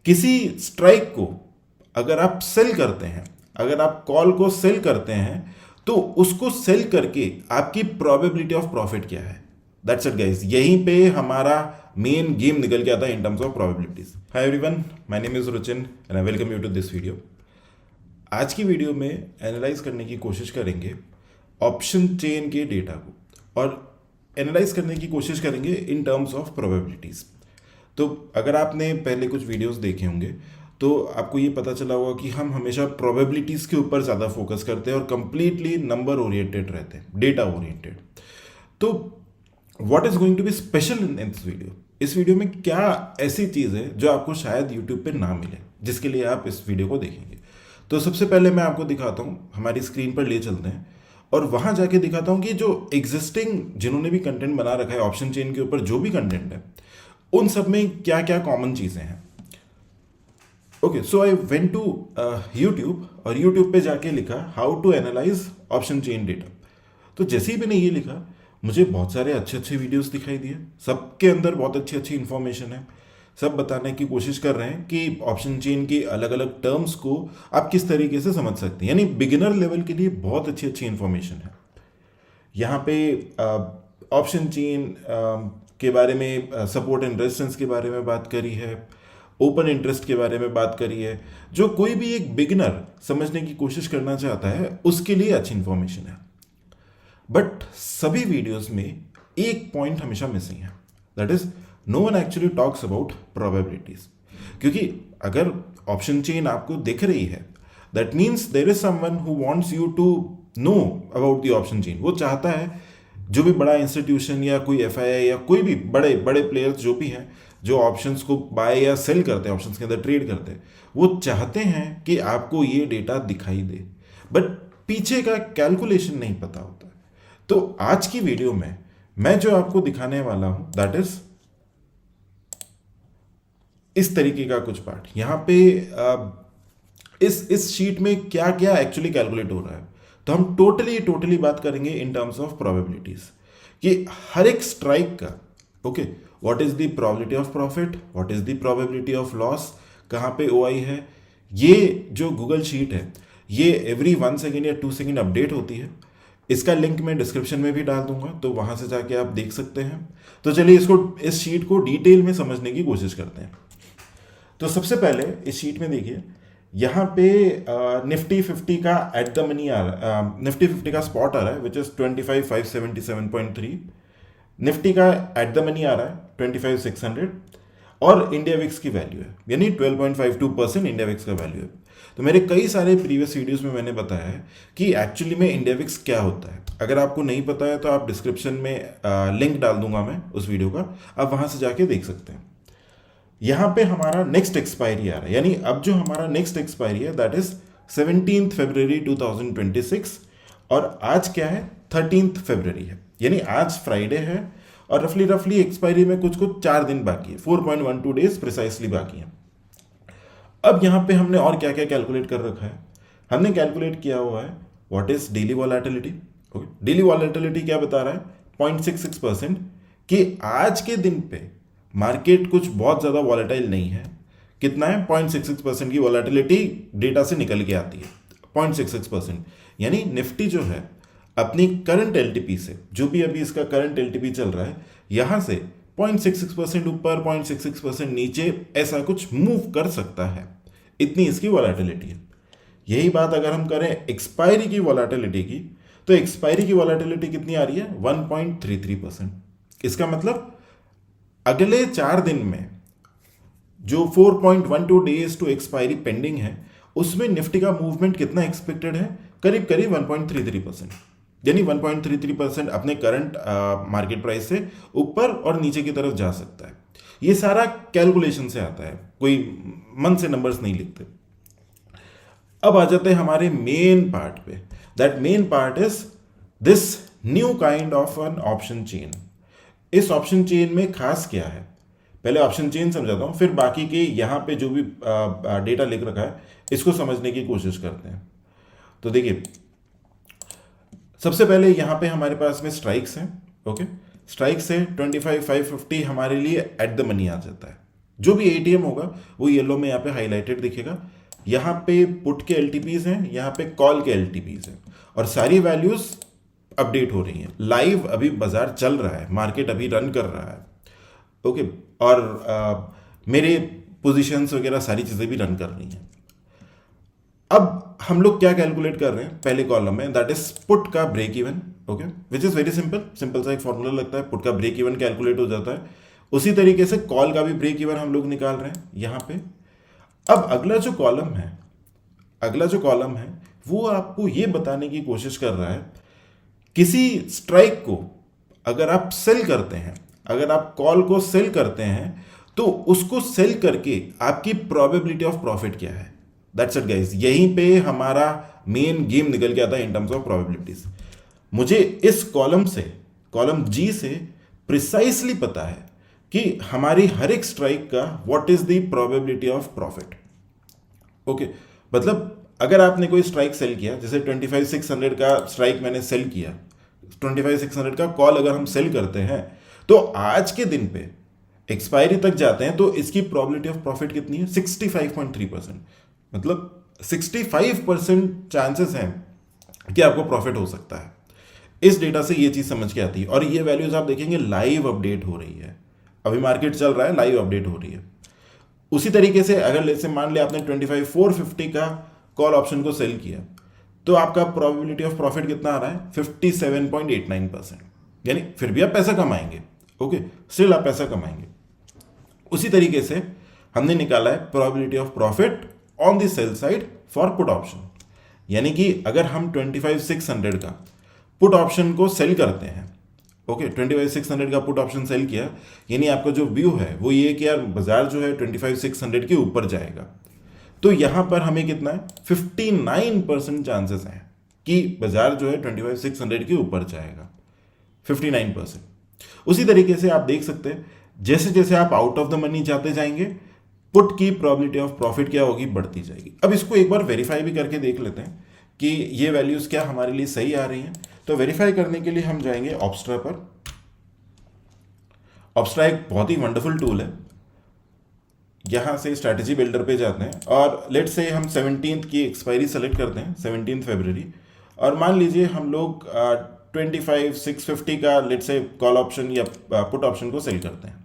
किसी स्ट्राइक को अगर आप सेल करते हैं, अगर आप कॉल को सेल करते हैं, तो उसको सेल करके आपकी प्रोबेबिलिटी ऑफ प्रॉफिट क्या है। दैट्स इट गाइस, यहीं पे हमारा मेन गेम निकल के आता है in terms of probabilities. Hi everyone, my name is Ruchin and I welcome you to this video. आज की वीडियो में एनालाइज करने की कोशिश करेंगे ऑप्शन चेन के डेटा को, और एनालाइज करने की कोशिश करेंगे इन टर्म्स ऑफ प्रोबेबिलिटीज। तो अगर आपने पहले कुछ वीडियोस देखे होंगे तो आपको ये पता चला होगा कि हम हमेशा प्रोबेबिलिटीज़ के ऊपर ज़्यादा फोकस करते हैं और कंप्लीटली नंबर ओरिएंटेड रहते हैं, डेटा ओरिएंटेड। तो what is going to be special in this video? इस वीडियो में क्या ऐसी चीज़ है जो आपको शायद यूट्यूब पे ना मिले, जिसके लिए आप इस वीडियो को देखेंगे। तो सबसे पहले मैं आपको दिखाता हूँ, हमारी स्क्रीन पर ले चलते हैं और वहाँ जाके दिखाता हूँ कि जो एग्जिस्टिंग जिन्होंने भी कंटेंट बना रखा है ऑप्शन चेन के ऊपर, जो भी कंटेंट है उन सब में क्या क्या कॉमन चीज़ें हैं। Okay, so I went to YouTube और यूट्यूब पे जाके लिखा how to analyse option chain data. तो जैसे ही मैंने ये लिखा, मुझे बहुत सारे अच्छे अच्छे वीडियोस दिखाई दिए, सबके अंदर बहुत अच्छी अच्छी इन्फॉर्मेशन है। सब बताने की कोशिश कर रहे हैं कि ऑप्शन चेन की अलग अलग टर्म्स को आप किस तरीके से समझ सकते हैं, यानी बिगिनर लेवल के लिए बहुत अच्छी अच्छी इन्फॉर्मेशन है। यहाँ पे ऑप्शन चेन के बारे में, सपोर्ट एंड रेजिस्टेंस के बारे में बात करी है, ओपन इंटरेस्ट के बारे में बात करी है। जो कोई भी एक बिगिनर समझने की कोशिश करना चाहता है उसके लिए अच्छी इंफॉर्मेशन है। बट सभी वीडियोस में एक पॉइंट हमेशा मिसिंग है, that is no one actually talks about probabilities. क्योंकि अगर ऑप्शन चेन आपको दिख रही है, that means there is someone who wants you to know about the option chain. वो चाहता है, जो भी बड़ा इंस्टीट्यूशन या कोई एफआईआई या कोई भी बड़े बड़े प्लेयर्स जो भी हैं, जो ऑप्शंस को बाय या सेल करते हैं, ऑप्शंस के अंदर ट्रेड करते हैं, वो चाहते हैं कि आपको ये डेटा दिखाई दे, बट पीछे का कैलकुलेशन नहीं पता होता। तो आज की वीडियो में मैं जो आपको दिखाने वाला हूं, दैट इज इस तरीके का कुछ पार्ट। यहां पे इस शीट में क्या क्या एक्चुअली कैलकुलेट हो रहा है। तो हम टोटली बात करेंगे इन टर्म्स ऑफ प्रोबेबिलिटीज कि हर एक स्ट्राइक का, okay, what is the probability of profit, what is the probability of loss, कहाँ पे ओआई है। ये जो गूगल शीट है ये एवरी 1 सेकेंड या 2 सेकेंड अपडेट होती है। इसका लिंक मैं डिस्क्रिप्शन में भी डाल दूंगा, तो वहां से जाके आप देख सकते हैं। तो चलिए इस शीट को डिटेल में समझने की कोशिश करते हैं। तो सबसे पहले इस शीट में देखिए, यहाँ पे निफ्टी 50 का एट द मनी आ रहा है, निफ्टी 50 का स्पॉट आ रहा है विच इज 25,577.3। निफ्टी का एट द मनी आ रहा है 25,600 और इंडिया विक्स की वैल्यू है, यानी 12.52% इंडिया विक्स का वैल्यू है। तो मेरे कई सारे प्रीवियस वीडियोस में मैंने बताया है कि एक्चुअली में इंडिया विक्स क्या होता है। अगर आपको नहीं पता है तो आप डिस्क्रिप्शन में लिंक डाल दूंगा मैं उस वीडियो का, आप वहां से जाके देख सकते हैं। यहां पे हमारा नेक्स्ट एक्सपायरी आ रहा है, यानी अब जो हमारा नेक्स्ट एक्सपायरी है दैट इज 17 फरवरी 2026 और आज क्या है, 13 फरवरी है, यानी आज फ्राइडे है और रफली एक्सपायरी में कुछ 4 दिन बाकी है, 4.12 डेज प्रिसाइसली बाकी है। अब यहां पे हमने और क्या क्या कैलकुलेट कर रखा है। हमने कैलकुलेट किया हुआ है what is daily volatility. Daily volatility क्या बता रहा है, 0.66%, कि आज के दिन पे मार्केट कुछ बहुत ज़्यादा वॉलेटाइल नहीं है। कितना है, 0.66% की वॉलेटिलिटी डेटा से निकल के आती है, 0.66%। यानी निफ्टी जो है अपनी करंट एलटीपी से, जो भी अभी इसका करंट एलटीपी चल रहा है, यहां से 0.66% ऊपर 0.66% नीचे ऐसा कुछ मूव कर सकता है, इतनी इसकी वॉलेटिलिटी है। यही बात अगर हम करें एक्सपायरी की वॉलेटिलिटी की, तो एक्सपायरी की वॉलेटिलिटी कितनी आ रही है, 1.33%। इसका मतलब अगले 4 दिन में जो 4.12 डेज टू एक्सपायरी पेंडिंग है, उसमें निफ्टी का मूवमेंट कितना एक्सपेक्टेड है, करीब 1.33%, यानी 1.33% अपने करंट मार्केट प्राइस से ऊपर और नीचे की तरफ जा सकता है। ये सारा कैलकुलेशन से आता है, कोई मन से नंबर्स नहीं लिखते। अब आ जाते हैं हमारे मेन पार्ट पे। That main part is this new kind of an option chain. इस ऑप्शन चेन में खास क्या है, पहले ऑप्शन चेन समझाता हूं, फिर बाकी के यहां पे जो भी डेटा लिख रखा है इसको समझने की कोशिश करते हैं। तो देखिए, सबसे पहले यहां पे हमारे पास में स्ट्राइक्स हैं। ओके, स्ट्राइक से 25,550 हमारे लिए एट द मनी आ जाता है, जो भी एटीएम होगा वो येलो में यहाँ पे हाईलाइटेड दिखेगा। यहाँ पे पुट के एलटीपीज हैं, यहाँ पे कॉल के एलटीपीज हैं, और सारी वैल्यूज अपडेट हो रही हैं लाइव। अभी बाजार चल रहा है, मार्केट अभी रन कर रहा है, ओके। और मेरे पोजीशंस वगैरह सारी चीज़ें भी रन कर रही हैं। अब हम लोग क्या कैलकुलेट कर रहे हैं पहले कॉलम में, दैट इज पुट का break even, okay, which is very simple सा एक फॉर्मूला लगता है, पुट का ब्रेक इवन कैलकुलेट हो जाता है। उसी तरीके से कॉल का भी ब्रेक इवन हम लोग निकाल रहे हैं यहाँ पे। अब अगला जो कॉलम है वो आपको ये बताने की कोशिश कर रहा है, किसी स्ट्राइक को अगर आप सेल करते हैं, अगर आप कॉल को सेल करते हैं, तो उसको सेल करके आपकी प्रोबेबिलिटी ऑफ प्रॉफिट क्या है। दैट्स इट गाइस, यहीं पे हमारा मेन गेम निकल के आता है इन टर्म्स ऑफ प्रोबेबिलिटीज। मुझे इस कॉलम से, कॉलम जी से प्रिसाइसली पता है कि हमारी हर एक स्ट्राइक का what is the probability of profit, okay. मतलब अगर आपने कोई स्ट्राइक सेल किया, जैसे 25,600 का स्ट्राइक मैंने सेल किया, 25,600 का कॉल अगर हम सेल करते हैं, तो आज के दिन पे एक्सपायरी तक जाते हैं, तो इसकी प्रोबेबिलिटी ऑफ प्रॉफिट कितनी है? 65.3%। मतलब 65% चांसेस हैं कि आपको प्रॉफिट हो सकता है। इस डेटा से ये चीज समझ के आती है। और ये वैल्यूज आप देखेंगे लाइव अपडेट हो रही है, अभी मार्केट चल रहा है, लाइव अपडेट हो रही है। उसी तरीके से अगर जैसे मान लिया आपने 25,450 का कॉल ऑप्शन को सेल किया, तो आपका प्रोबेबिलिटी ऑफ प्रॉफिट कितना आ रहा है? 57.89%। यानी फिर भी आप पैसा कमाएंगे, ओके, स्टिल आप पैसा कमाएंगे। उसी तरीके से हमने निकाला है probability of profit on the sell side for put option. यानी कि अगर हम 25,600 का पुट ऑप्शन को सेल करते हैं, ओके, 25,600 का पुट ऑप्शन सेल किया, यानी आपका जो व्यू है वो ये कि यार बाजार जो है 25,600 के ऊपर जाएगा, तो यहां पर हमें कितना है? 59% चांसेस हैं कि बाजार जो है 25,600 के ऊपर जाएगा, 59%। उसी तरीके से आप देख सकते हैं जैसे जैसे आप आउट ऑफ द मनी जाते जाएंगे, पुट की प्रोबेबिलिटी ऑफ प्रॉफिट क्या होगी? बढ़ती जाएगी। अब इसको एक बार वेरीफाई भी करके देख लेते हैं कि ये वैल्यूज क्या हमारे लिए सही आ रही हैं। तो वेरीफाई करने के लिए हम जाएंगे ऑप्स्ट्रा पर। ऑप्स्ट्रा एक बहुत ही वंडरफुल टूल है। यहां से स्ट्रैटेजी बिल्डर पे जाते हैं और लेट से हम 17th की एक्सपायरी सेलेक्ट करते हैं, 17 फरवरी, और मान लीजिए हम लोग 25,650 का लेट से कॉल ऑप्शन या पुट ऑप्शन को सेल करते हैं।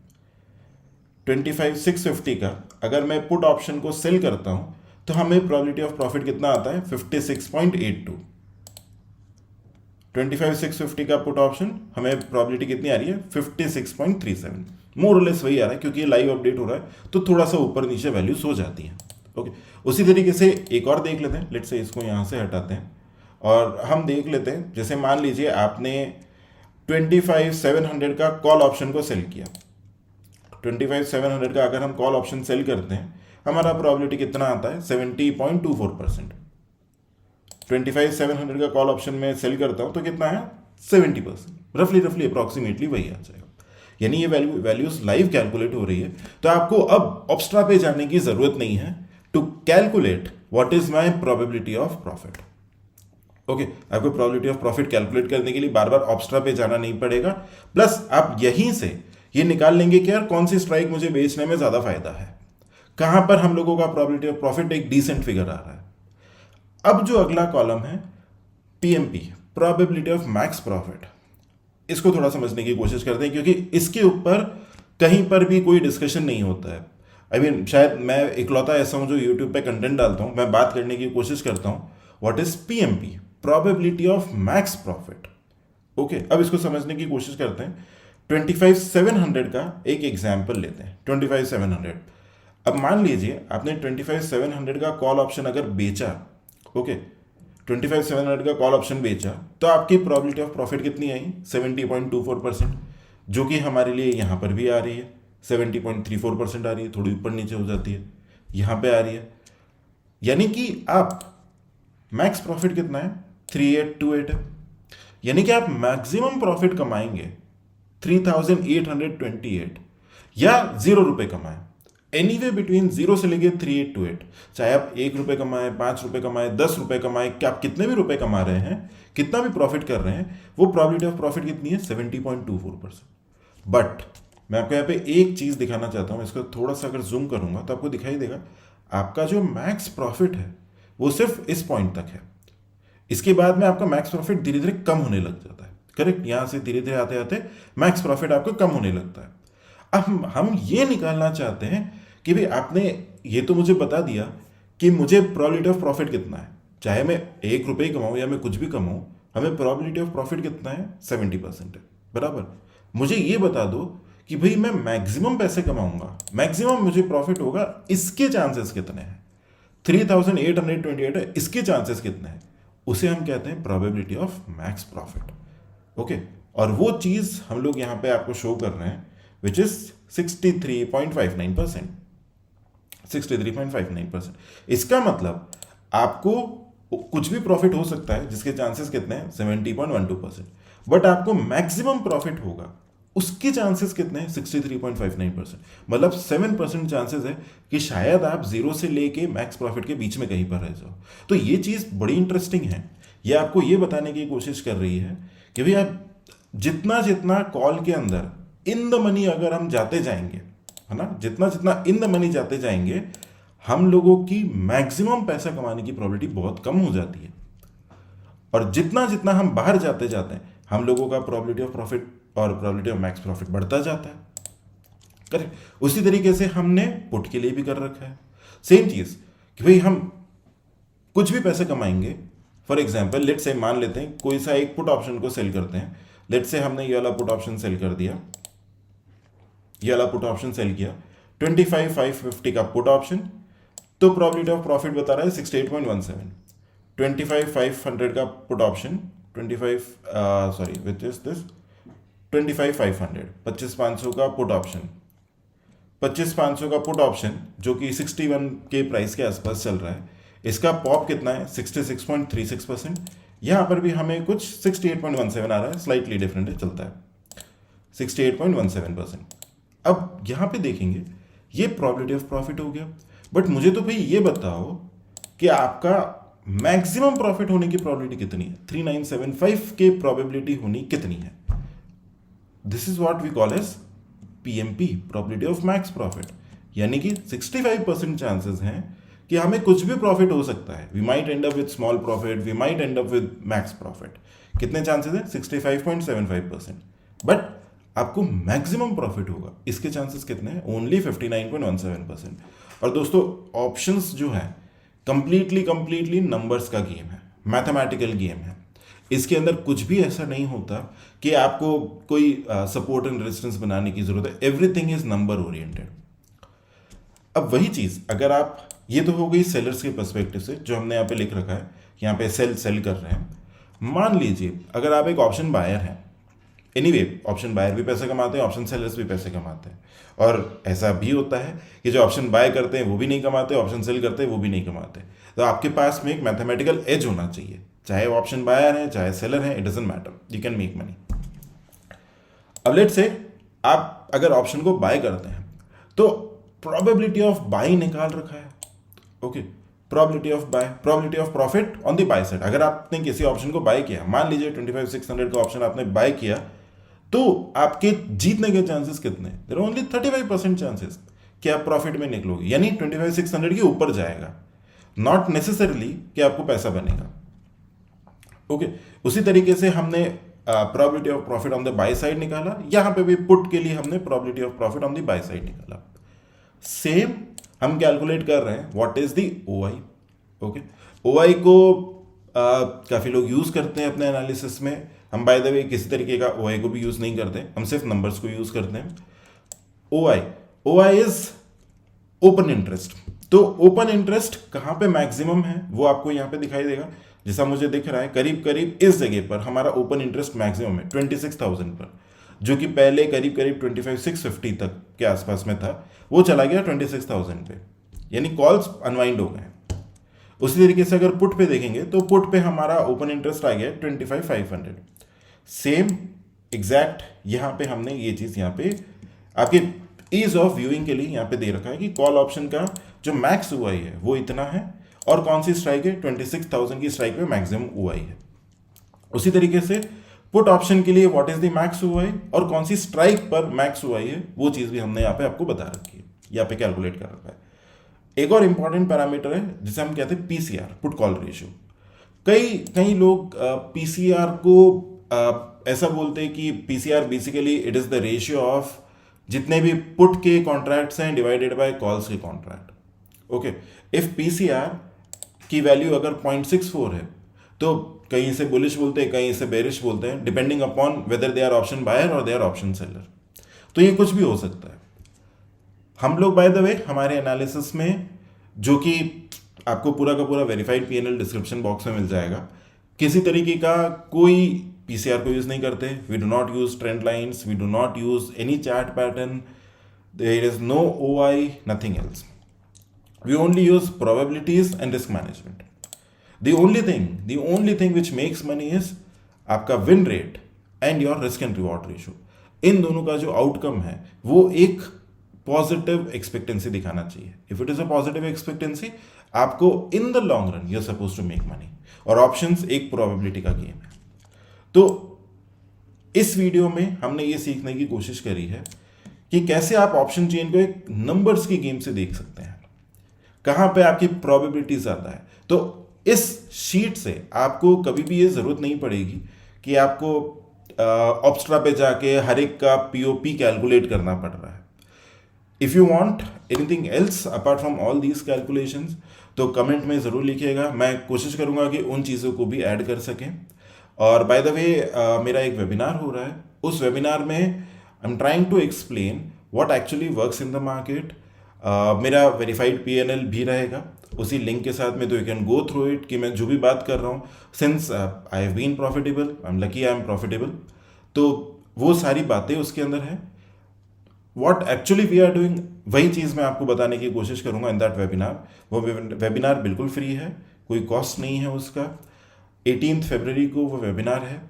25,650 का अगर मैं पुट ऑप्शन को सेल करता हूं, तो हमें प्रोबेबिलिटी ऑफ प्रॉफिट कितना आता है? 56.82। 25,650 का पुट ऑप्शन हमें प्रोबेबिलिटी कितनी आ रही है? 56.37। मोर और लेस वही आ रहा है, क्योंकि ये लाइव अपडेट हो रहा है तो थोड़ा सा ऊपर नीचे वैल्यूज हो जाती हैं, ओके। उसी तरीके से एक और देख लेते हैं, लेट से इसको यहाँ से हटाते हैं और हम देख लेते हैं, जैसे मान लीजिए आपने 25,700 का कॉल ऑप्शन को सेल किया। 25,700 का अगर हम कॉल ऑप्शन सेल करते हैं, हमारा प्रोबेबिलिटी कितना आता है? 70.24%। 25,700 का कॉल ऑप्शन में सेल करता हूं तो कितना है? 70%। रफली अप्रॉक्सीमेटली वही आ जाएगा। यानी ये वैल्यूज लाइव कैलकुलेट हो रही है। तो आपको अब ऑप्स्ट्रा पे जाने की जरूरत नहीं है to calculate what is my probability of profit, okay. आपको प्रोबेबिलिटी ऑफ प्रॉफिट कैलकुलेट करने के लिए बार बार ऑप्स्ट्रा पे जाना नहीं पड़ेगा। प्लस आप यहीं से ये निकाल लेंगे कि यार कौन सी स्ट्राइक मुझे बेचने में ज्यादा फायदा है, कहां पर हम लोगों का प्रोबेबिलिटी ऑफ प्रॉफिट एक डिसेंट फिगर आ रहा है। अब जो अगला कॉलम है PMP, probability of max profit, इसको थोड़ा समझने की कोशिश करते हैं, क्योंकि इसके ऊपर कहीं पर भी कोई डिस्कशन नहीं होता है। आई मीन शायद मैं इकलौता ऐसा हूं जो यूट्यूब पे कंटेंट डालता हूं, मैं बात करने की कोशिश करता हूं what is PMP, probability of max profit, okay. अब इसको समझने की कोशिश करते हैं। 25,700 का एक एग्जाम्पल लेते हैं। 25,700, अब मान लीजिए आपने 25,700 का कॉल ऑप्शन अगर बेचा, ओके, 25,700 का कॉल ऑप्शन बेचा, तो आपकी प्रोबेबिलिटी ऑफ प्रॉफिट कितनी आई? 70.24%, जो कि हमारे लिए यहां पर भी आ रही है। 70.34% आ रही है, थोड़ी ऊपर नीचे हो जाती है, यहां पे आ रही है। यानी कि आप मैक्स प्रॉफिट कितना है? 3828 है। यानी कि आप मैक्सिमम प्रॉफिट कमाएंगे 3,828 या 0 रुपए कमाए, एनीवे बिटवीन 0 से लेके 3828। चाहे आप 1 रुपए कमाए, 5 रुपए कमाए, 10 रुपए कमाए, क्या आप कितने भी रुपए कमा रहे हैं, कितना भी प्रॉफिट कर रहे हैं, वो प्रोबेबिलिटी ऑफ प्रॉफिट कितनी है? 70.24%। बट मैं आपको यहाँ पे एक चीज़ दिखाना चाहता हूँ, इसको थोड़ा सा अगर जूम करूंगा तो आपको दिखाई देगा आपका जो मैक्स प्रॉफिट है वो सिर्फ इस पॉइंट तक है। इसके बाद में आपका मैक्स प्रॉफिट धीरे धीरे कम होने लग जाता है। करेक्ट, यहां से धीरे धीरे आते आते मैक्स प्रॉफिट आपको कम होने लगता है। अब हम ये निकालना चाहते हैं कि भाई आपने ये तो मुझे बता दिया कि मुझे प्रोबेबिलिटी ऑफ प्रॉफिट कितना है, चाहे मैं 1 रुपये कमाऊं या मैं कुछ भी कमाऊं, हमें प्रोबेबिलिटी ऑफ प्रॉफिट कितना है, 70% है, बराबर। मुझे ये बता दो कि भाई मैं मैक्सिमम पैसे कमाऊंगा, मैक्सिमम मुझे प्रॉफिट होगा, इसके चांसेस कितने हैं, 3828 है, इसके चांसेस कितने हैं, उसे हम कहते हैं probability of max profit. Okay, और वो चीज हम लोग यहां पे आपको शो कर रहे हैं विच इज 63.59%। 63.59%। इसका मतलब आपको कुछ भी प्रॉफिट हो सकता है जिसके चांसेस कितने हैं, 70.12%, बट आपको मैक्सिमम प्रॉफिट होगा उसके चांसेस कितने हैं, 63.59%। मतलब 7% चांसेस है कि शायद आप जीरो से लेके मैक्स प्रॉफिट के बीच में कहीं पर रह जाओ। तो ये चीज बड़ी इंटरेस्टिंग है, ये आपको ये बताने की कोशिश कर रही है कि भाई आप जितना जितना कॉल के अंदर इन द मनी अगर हम जाते जाएंगे, है ना, जितना जितना इन द मनी जाते जाएंगे, हम लोगों की मैक्सिमम पैसा कमाने की प्रोबेबिलिटी बहुत कम हो जाती है। और जितना जितना हम बाहर जाते जाते हैं, हम लोगों का प्रोबेबिलिटी ऑफ प्रॉफिट और प्रोबेबिलिटी ऑफ मैक्स प्रॉफिट बढ़ता जाता है। करेक्ट, उसी तरीके से हमने पुट के लिए भी कर रखा है सेम चीज कि भाई हम कुछ भी पैसे कमाएंगे। फॉर एग्जाम्पल लेट से मान लेते हैं कोई सा एक पुट ऑप्शन को सेल करते हैं, लेट से हमने ये वाला पुट ऑप्शन सेल कर दिया, ये वाला पुट ऑप्शन सेल किया 25,550 का पुट ऑप्शन, तो प्रोबेबिलिटी ऑफ प्रॉफिट बता रहा है 68.17। 25,500 का पुट ऑप्शन 25,500 25,500 का पुट ऑप्शन, 25,500 का पुट ऑप्शन जो कि 61 के प्राइस के आसपास चल रहा है, इसका पॉप कितना है, 66.36%। यहां पर भी हमें कुछ 68.17 आ रहा है, स्लाइटली डिफरेंट है, चलता है 68.17%। अब यहां पे देखेंगे ये प्रोबेबिलिटी ऑफ प्रॉफिट हो गया, बट मुझे तो भाई ये बताओ कि आपका मैक्सिमम प्रॉफिट होने की प्रोबेबिलिटी कितनी है, 3975 के प्रोबेबिलिटी होनी कितनी है। This is what we call as PMP, probability of max profit, यानी कि 65% चांसेस हैं कि हमें कुछ भी प्रॉफिट हो सकता है। We might end up with small profit, we might end up with max profit. कितने चांसेस हैं, 65.75%। बट आपको मैक्सिमम प्रॉफिट होगा, इसके चांसेस कितने हैं, ओनली 59.17%। और दोस्तों ऑप्शंस जो है कंप्लीटली नंबर्स का गेम है, मैथमेटिकल गेम है। इसके अंदर कुछ भी ऐसा नहीं होता कि आपको कोई सपोर्ट एंड रेजिस्टेंस बनाने की जरूरत है, एवरीथिंग इज नंबर ओरिएंटेड। अब वही चीज अगर आप, ये तो हो गई सेलर्स के पर्सपेक्टिव से जो हमने यहाँ पे लिख रखा है, यहाँ पे सेल कर रहे हैं। मान लीजिए अगर आप एक ऑप्शन बायर हैं, एनीवे ऑप्शन बायर भी पैसे कमाते हैं, ऑप्शन सेलर्स भी पैसे कमाते हैं, और ऐसा भी होता है कि जो ऑप्शन बाय करते हैं वो भी नहीं कमाते, ऑप्शन सेल करते हैं वो भी नहीं कमाते। तो आपके पास में एक मैथमेटिकल एज होना चाहिए, चाहे ऑप्शन बायर है चाहे सेलर है, it doesn't matter, you can make money. अब लेट से आप अगर ऑप्शन को बाय करते हैं तो प्रोबेबिलिटी ऑफ बाय निकाल रखा है, okay, probability of buy, probability of profit on the buy side. अगर आपने किसी ऑप्शन को बाय किया, मान लीजिए 25,600 का ऑप्शन आपने बाय किया, तो आपके जीतने के चांसेस कितने, देयर आर ओनली 35% चांसेस कि आप प्रॉफिट में निकलोगे, यानी 25,600 के ऊपर जाएगा, नॉट नेसेसरली कि आपको पैसा बनेगा। ओके, उसी तरीके से हमने probability of profit on the buy side निकाला, यहां पे भी पुट के लिए हमने probability of profit on the buy side निकाला। सेम हम कैलकुलेट कर रहे हैं what is the OI. Okay, OI को काफी लोग यूज करते हैं अपने एनालिसिस में। हम बाय द वे किसी तरीके का ओआई को भी यूज नहीं करते, हम सिर्फ नंबर्स को यूज करते हैं। OI is open interest. तो ओपन इंटरेस्ट कहां पे मैक्सिमम है वो आपको यहां पे दिखाई देगा, जैसा मुझे दिख रहा है करीब करीब इस जगह पर हमारा ओपन इंटरेस्ट मैक्सिमम है 26,000 पर, जो कि पहले करीब करीब 25,650 तक के आसपास में था, वो चला गया 26,000 पे, यानी कॉल्स अनवाइंड हो गए। उसी तरीके से अगर पुट पे देखेंगे तो पुट पे हमारा ओपन इंटरेस्ट आ गया 25,500। सेम एग्जैक्ट यहाँ पे हमने ये चीज यहाँ पे आपके ईज ऑफ व्यूइंग के लिए यहाँ पे दे रखा है कि कॉल ऑप्शन का जो मैक्स ओआई है वो इतना है, और कौन सी स्ट्राइक है, 26,000 की स्ट्राइक पे मैक्सिमम ओआई है। उसी तरीके से पुट ऑप्शन के लिए what is the max OI और कौन सी स्ट्राइक पर मैक्स ओआई है, वो चीज़ भी हमने यहाँ पे आपको बता रखी है, यहाँ पे कैलकुलेट कर रखा है। एक और इंपॉर्टेंट पैरामीटर है जिसे हम कहते हैं पीसीआर, पुट कॉल रेशियो। कई कई लोग पीसीआर को ऐसा बोलते हैं कि PCR basically it is the ratio of जितने भी पुट के कॉन्ट्रैक्ट्स हैं डिवाइडेड बाय कॉल्स के कॉन्ट्रैक्ट। ओके, इफ पीसीआर की वैल्यू अगर 0.64 है तो कहीं इसे बुलिश बोलते हैं, कहीं इसे बेरिश बोलते हैं, depending upon whether they are option buyer और दे आर ऑप्शन सेलर। तो ये कुछ भी हो सकता है। हम लोग बाय द वे हमारे एनालिसिस में, जो कि आपको पूरा का पूरा वेरीफाइड पीएनएल डिस्क्रिप्शन बॉक्स में मिल जाएगा, किसी तरीके का कोई पीसीआर को यूज़ नहीं करते। We do not use trend lines, we do not use any chart pattern, there is no OI, nothing else. We only use probabilities and risk management. the only thing which makes money is आपका win rate and your risk and reward ratio. इन दोनों का जो outcome है वो एक positive expectancy दिखाना चाहिए। If it is a positive expectancy, आपको in the long run you are suppose to make money. और ऑप्शंस एक प्रोबेबिलिटी का गेम है। तो इस वीडियो में हमने ये सीखने की कोशिश करी है कि कैसे आप ऑप्शन चेन को एक नंबर्स की गेम से देख सकते हैं, कहां पे आपकी प्रोबेबिलिटी ज्यादा है। तो इस शीट से आपको कभी भी ये जरूरत नहीं पड़ेगी कि आपको ऑब्स्ट्रा पे जाके हर एक का पीओपी कैलकुलेट करना पड़ रहा है। If you want anything else apart from all these calculations तो कमेंट में ज़रूर लिखिएगा। मैं कोशिश करूंगा कि उन चीज़ों को भी ऐड कर सकें। और बाय द वे मेरा एक वेबिनार हो रहा है, उस वेबिनार में I am trying to explain what actually works in the market. मेरा वेरीफाइड पीएनएल भी रहेगा उसी लिंक के साथ में, तो you can go through it कि मैं जो भी बात कर रहा हूँ, since I have been profitable, I am lucky I am profitable, तो वो सारी बातें उसके अंदर है। What actually we are doing, वही चीज़ मैं आपको बताने की कोशिश करूंगा इन दैट वेबिनार। वो वेबिनार बिल्कुल फ्री है, कोई कॉस्ट नहीं है उसका। 18 फरवरी को वो वेबिनार है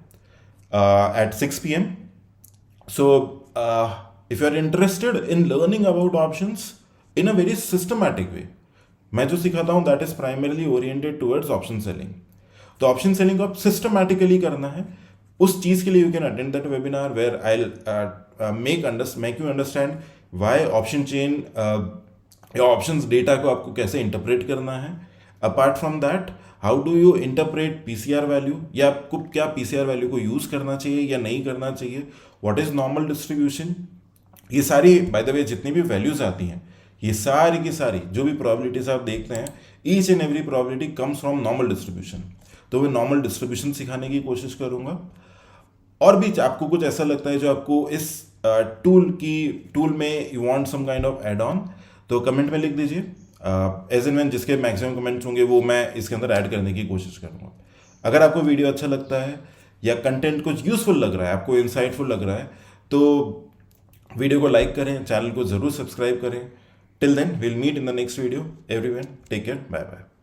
at 6 PM. So if you are interested in learning about options in a very systematic way, मैं जो सिखाता हूँ that is primarily oriented towards option selling. तो ऑप्शन सेलिंग को आप सिस्टमैटिकली करना है, उस चीज़ के लिए you can attend that webinar where I make you understand why option chain या ऑप्शंस डेटा को आपको कैसे इंटरप्रेट करना है। Apart from that, how do you interpret PCR value, या आपको क्या पीसीआर वैल्यू को यूज़ करना चाहिए या नहीं करना चाहिए, व्हाट इज नॉर्मल डिस्ट्रीब्यूशन। ये सारी बाय द वे जितनी भी वैल्यूज आती हैं, ये सारी की सारी जो भी प्रोबेबिलिटीज आप देखते हैं, each and every probability comes from normal distribution. तो मैं नॉर्मल डिस्ट्रीब्यूशन सिखाने की कोशिश करूंगा। और भी आपको कुछ ऐसा लगता है जो आपको इस टूल में you want some kind of add on, तो कमेंट में लिख दीजिए। एज एंड व्हेन जिसके मैक्सिमम कमेंट्स होंगे वो मैं इसके अंदर ऐड करने की कोशिश करूंगा। अगर आपको वीडियो अच्छा लगता है या कंटेंट कुछ यूजफुल लग रहा है, आपको इंसाइटफुल लग रहा है, तो वीडियो को लाइक करें, चैनल को जरूर सब्सक्राइब करें। Till then, we'll meet in the next video. Everyone, take care. Bye bye.